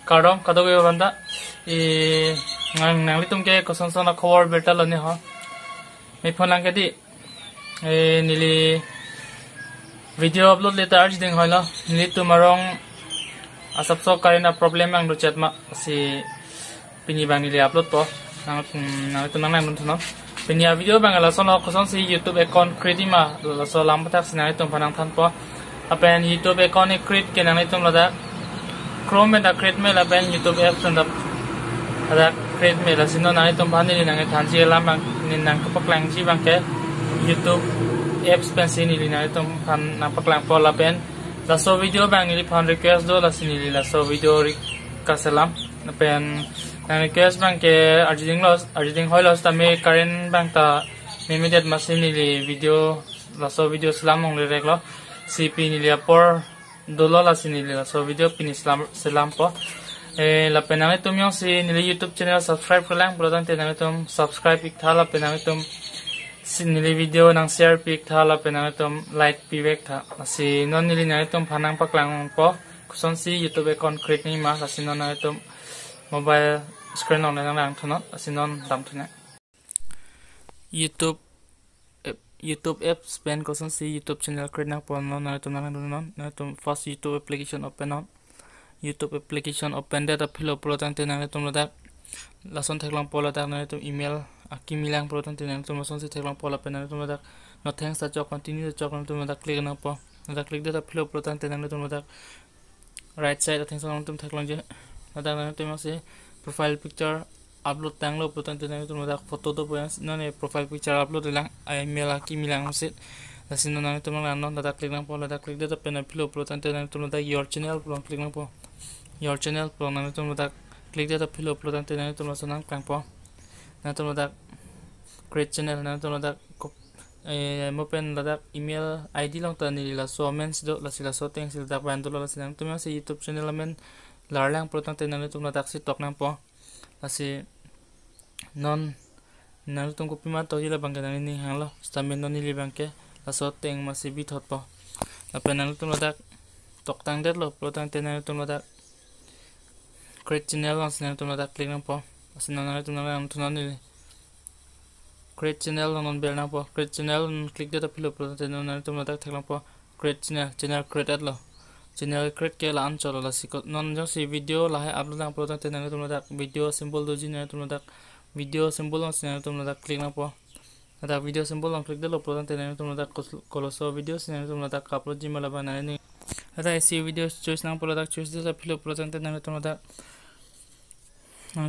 Kardom kado ke banda nang litum ke koson sona khobor beta lone ho me phone lang ke di nili video upload le tar ding hoilo nili tumarong asap so karena problem ang do chat ma si pini bang nili upload po nang tumang nang no pini video bang ala sono koson si YouTube account create ma la so lam patak sinai tum phanang than po apen YouTube account create ke nang tum lada Chrome में create में लापें YouTube apps अंदर अदा create में लासिनो नाई तुम भाने नि नांगे थांची लाम बांग नि नांग कपकलांग ची बांग के YouTube apps पेंसी नि नाई तुम भान नांग पकलांग पो लापें लासो वीडियो बांग नि भान request दो लासिनी लासो वीडियो कासेलाम लापें नांग request बांग के अर्जिंग होय लॉस तमे current बांग ता immediate मशीन नि वीडियो लासो वीडियो सलाम होंगे रेगलो CP नि लिया पर dolo la sinili la so video pin selam po la penang tum yung si nili YouTube channel subscribe ko lang product tenang tum subscribe pik thala penang tum sinili video nang share pik thala penang tum like pivek tha si non nili nang tum phanang paklang po kuson si YouTube account create ni ma si non nang tum mobile screen on nang lang thonot si non dam thina YouTube app spend koson si YouTube channel create na po na tum na tum first YouTube application open on YouTube application open data fill up product na tum la lason theklang pola ta na tum email akimilang product na tum lason si theklang pola pen na tum la no thanks ta job continue job tum la click na po na click data fill up product na tum la right side thanks tum theklang je na tum si profile picture upload tanglo product na tum la photo to poyas no ne profile picture upload lang email akimilang sit lasin na tum la no da click na po la click data pen na fill up product na tum la your channel pro click na po your channel pro na tum la click data fill up product na tum la sanang kang po na tum la create channel na tum la mo pen la email id lang ta ni la so men do la sila so teng sila ban do la sinang tum si YouTube channel men lar lang product na tum la si tok na po asi non na tum ko pima to hila bang na ni hang lo stamen non ni bang ke la so teng ma si bit hot po la pen na tum la tok tang det lo product na tum la create channel lang sinang tum la click na po asi na tum la tum ni create channel non bel na po create channel click data fill up product na tum la theklang po create channel create lo channel create ke la an cholo la sikot non jong si video la hai upload na product na tum la video symbol do ji na tum la video symbol on na tum la click na po ada video symbol on click de lo product na tum la koloso video na tum la upload ji mala ba na ni ada si video choice na product choice de fill up product na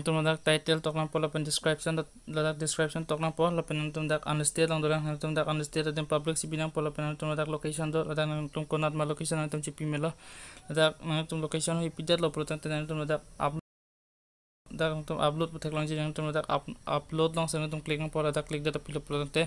tum la title tok lang po la pen description la description tok lang po la pen tum dak understand lang do lang tum dak understand den public si binang po la pen tum dak location do la tum konat ma location tum chipi melo la tum location hi pidat lo product na tum dak tum upload po thek lang ji tum dak upload lang sa tum click lang po la click data fill up product te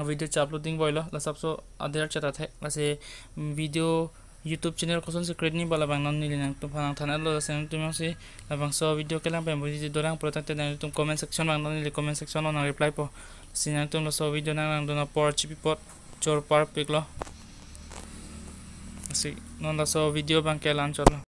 video cha uploading boilo la sabso other chata the la se video YouTube channel koson se create ni bala bang non ni linang tum phanang thana lo sen tum si labang so video kelang pem buji dorang product na tum comment section bang non ni comment section on reply po sinang tum lo so video nang dona por chipi pot chor par pik lo si non la so video bang kelang cholo